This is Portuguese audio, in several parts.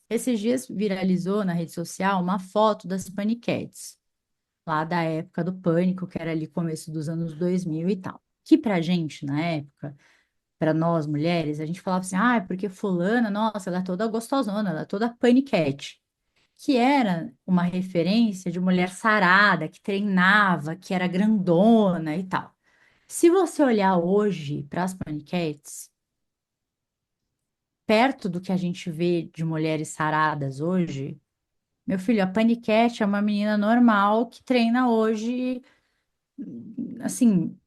Esses dias viralizou na rede social uma foto das Paniquetes, lá da época do Pânico, que era ali começo dos anos 2000 e tal. Que pra gente, na época, para nós mulheres, a gente falava assim, ah, é porque fulana, nossa, ela é toda gostosona, ela é toda paniquete, que era uma referência de mulher sarada, que treinava, que era grandona e tal. Se você olhar hoje para as paniquetes, perto do que a gente vê de mulheres saradas hoje, meu filho, a paniquete é uma menina normal que treina hoje, assim,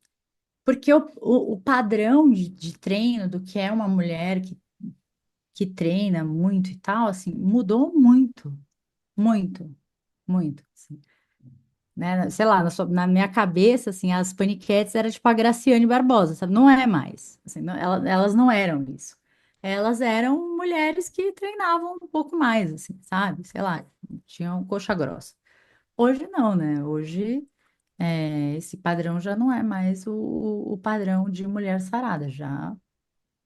porque o padrão de treino do que é uma mulher que treina muito e tal, assim, mudou muito, muito, muito, assim, né? Sei lá, na minha cabeça, assim, as paniquetes era tipo a Graciane Barbosa, sabe? Não é mais, assim, elas não eram isso. Elas eram mulheres que treinavam um pouco mais, assim, sabe? Sei lá, tinham coxa grossa. Hoje não, né? Hoje esse padrão já não é mais o padrão de mulher sarada, já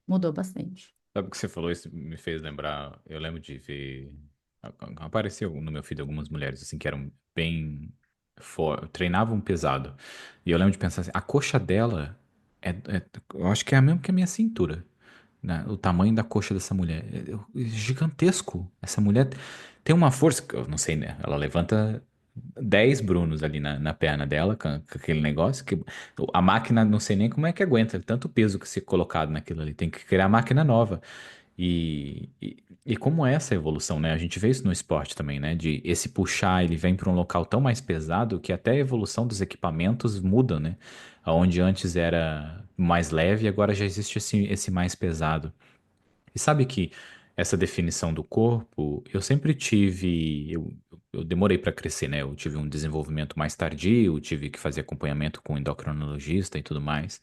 mudou bastante. Sabe o que você falou? Isso me fez lembrar. Eu lembro de ver. Apareceu no meu feed algumas mulheres assim que eram bem. Treinavam pesado. E eu lembro de pensar assim: a coxa dela eu acho que é a mesma que a minha cintura, né? O tamanho da coxa dessa mulher é gigantesco. Essa mulher tem uma força, que eu não sei, né? Ela levanta 10 Brunos ali na perna dela, com aquele negócio, que a máquina, não sei nem como é que aguenta, tanto peso que se colocado naquilo ali. Tem que criar máquina nova. E como é essa evolução, né? A gente vê isso no esporte também, né? De esse puxar, ele vem para um local tão mais pesado que até a evolução dos equipamentos muda, né? Onde antes era mais leve, agora já existe esse mais pesado. E sabe que essa definição do corpo, eu sempre tive. Eu demorei para crescer, né? Eu tive um desenvolvimento mais tardio, tive que fazer acompanhamento com endocrinologista e tudo mais.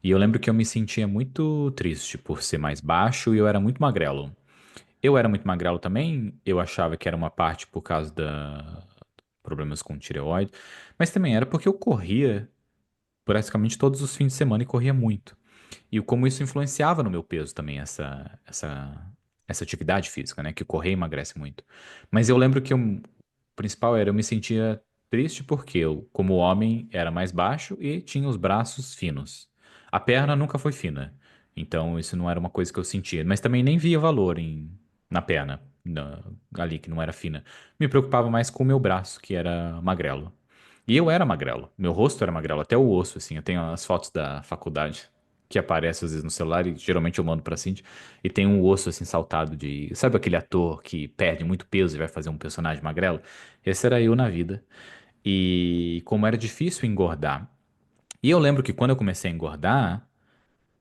E eu lembro que eu me sentia muito triste por ser mais baixo e eu era muito magrelo. Eu era muito magrelo também, eu achava que era uma parte por causa da problemas com tireoide, mas também era porque eu corria praticamente todos os fins de semana e corria muito. E como isso influenciava no meu peso também, essa atividade física, né? Que correr emagrece muito. Mas eu lembro que o principal era eu me sentia triste porque eu, como homem, era mais baixo e tinha os braços finos. A perna nunca foi fina. Então isso não era uma coisa que eu sentia. Mas também nem via valor na perna, ali que não era fina. Me preocupava mais com o meu braço, que era magrelo. E eu era magrelo. Meu rosto era magrelo, até o osso, assim. Eu tenho as fotos da faculdade que aparece às vezes no celular e geralmente eu mando pra Cindy. E tem um osso assim saltado de. Sabe aquele ator que perde muito peso e vai fazer um personagem magrelo? Esse era eu na vida. E como era difícil engordar. E eu lembro que quando eu comecei a engordar,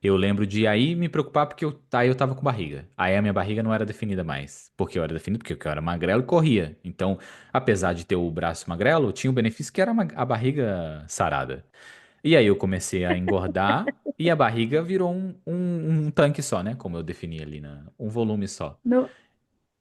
eu lembro de aí me preocupar porque aí eu tava com barriga. Aí a minha barriga não era definida mais. Porque eu era definido porque eu era magrelo e corria. Então, apesar de ter o braço magrelo, tinha o benefício que era a barriga sarada. E aí eu comecei a engordar e a barriga virou um tanque só, né? Como eu defini ali, um volume só.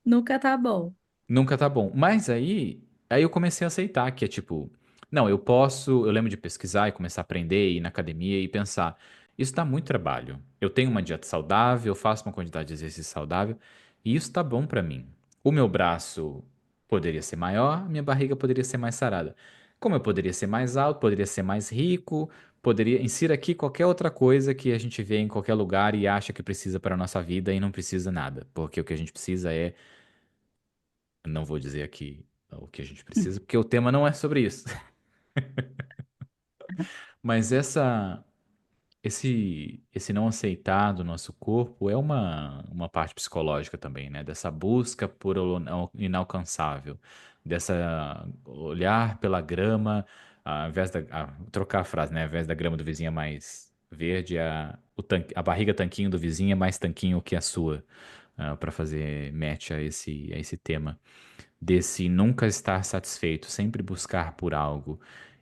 Nunca tá bom. Nunca tá bom. Mas aí eu comecei a aceitar que é tipo, não, eu posso, eu lembro de pesquisar e começar a aprender, ir na academia e pensar, isso dá muito trabalho. Eu tenho uma dieta saudável, eu faço uma quantidade de exercício saudável e isso tá bom pra mim. O meu braço poderia ser maior, minha barriga poderia ser mais sarada. Como eu poderia ser mais alto, poderia ser mais rico, poderia insira aqui qualquer outra coisa que a gente vê em qualquer lugar e acha que precisa para a nossa vida e não precisa nada, porque o que a gente precisa é não vou dizer aqui o que a gente precisa, porque o tema não é sobre isso. Mas esse não aceitar do nosso corpo é uma parte psicológica também, né? Dessa busca por o inalcançável, dessa olhar pela grama, ao invés trocar a frase, né? Ao invés da grama do vizinho é mais verde, a barriga tanquinho do vizinho é mais tanquinho que a sua, para fazer match a esse tema. Desse nunca estar satisfeito, sempre buscar por algo.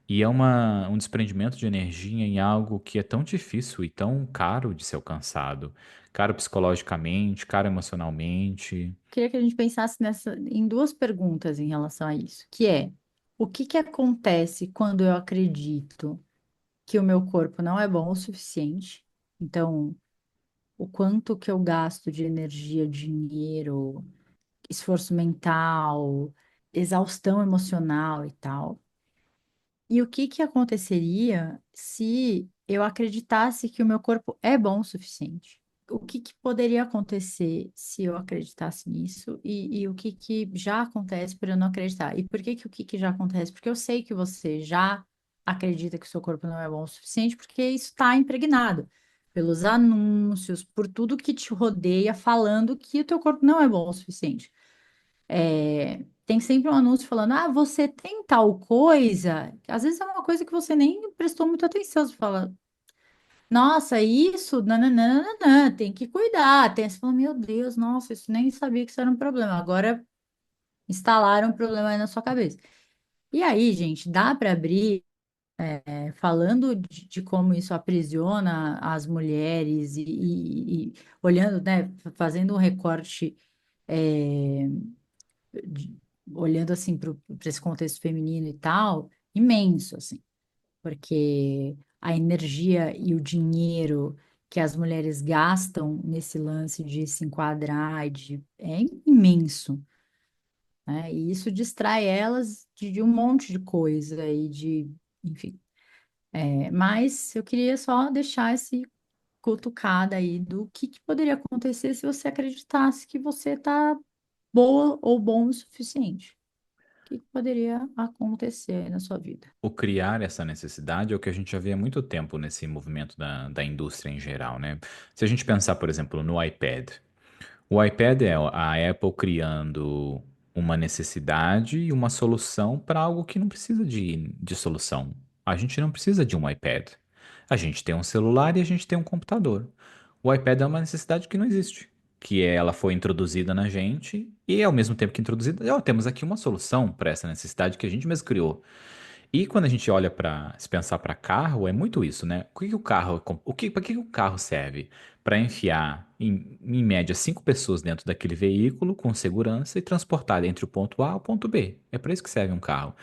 E é um desprendimento de energia em algo que é tão difícil e tão caro de ser alcançado. Caro psicologicamente, caro emocionalmente. Queria que a gente pensasse em duas perguntas em relação a isso, que é, o que que acontece quando eu acredito que o meu corpo não é bom o suficiente? Então, o quanto que eu gasto de energia, dinheiro, esforço mental, exaustão emocional e tal. E o que que aconteceria se eu acreditasse que o meu corpo é bom o suficiente? O que que poderia acontecer se eu acreditasse nisso? E o que que já acontece por eu não acreditar? E por que que o que que já acontece? Porque eu sei que você já acredita que o seu corpo não é bom o suficiente, porque isso está impregnado pelos anúncios, por tudo que te rodeia falando que o teu corpo não é bom o suficiente. Tem sempre um anúncio falando, ah, você tem tal coisa, às vezes é uma coisa que você nem prestou muita atenção, você fala, nossa, isso, nananana, tem que cuidar, tem, você fala, meu Deus, nossa, isso nem sabia que isso era um problema, agora instalaram um problema aí na sua cabeça. E aí, gente, dá para abrir, falando de como isso aprisiona as mulheres e olhando, né, fazendo um recorte, é, de- olhando assim para esse contexto feminino e tal, imenso, assim, porque a energia e o dinheiro que as mulheres gastam nesse lance de se enquadrar é imenso, né? E isso distrai elas de um monte de coisa e de, enfim. Mas eu queria só deixar esse cutucada aí do que poderia acontecer se você acreditasse que você tá boa ou bom o suficiente. Que poderia acontecer na sua vida? O criar essa necessidade é o que a gente já vê há muito tempo nesse movimento da indústria em geral, né? Se a gente pensar, por exemplo, no iPad. O iPad é a Apple criando uma necessidade e uma solução para algo que não precisa de solução. A gente não precisa de um iPad. A gente tem um celular e a gente tem um computador. O iPad é uma necessidade que não existe, ela foi introduzida na gente e ao mesmo tempo que introduzida, ó, temos aqui uma solução para essa necessidade que a gente mesmo criou. E quando a gente olha para se pensar para carro, é muito isso, né? Para que o carro serve? Para enfiar, em média, 5 pessoas dentro daquele veículo com segurança e transportar entre o ponto A ao ponto B. É para isso que serve um carro.